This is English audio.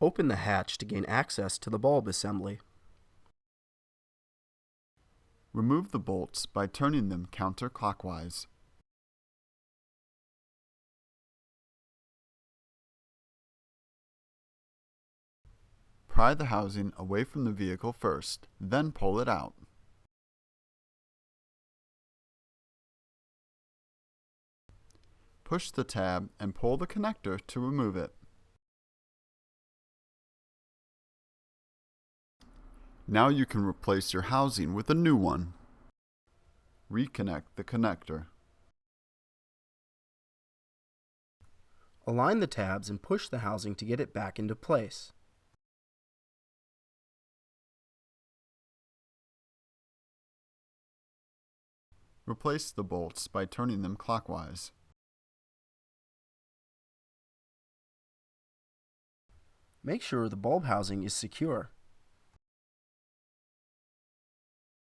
Open the hatch to gain access to the bulb assembly. Remove the bolts by turning them counterclockwise. Pry the housing away from the vehicle first, then pull it out. Push the tab and pull the connector to remove it. Now you can replace your housing with a new one. Reconnect the connector. Align the tabs and push the housing to get it back into place. Replace the bolts by turning them clockwise. Make sure the bulb housing is secure.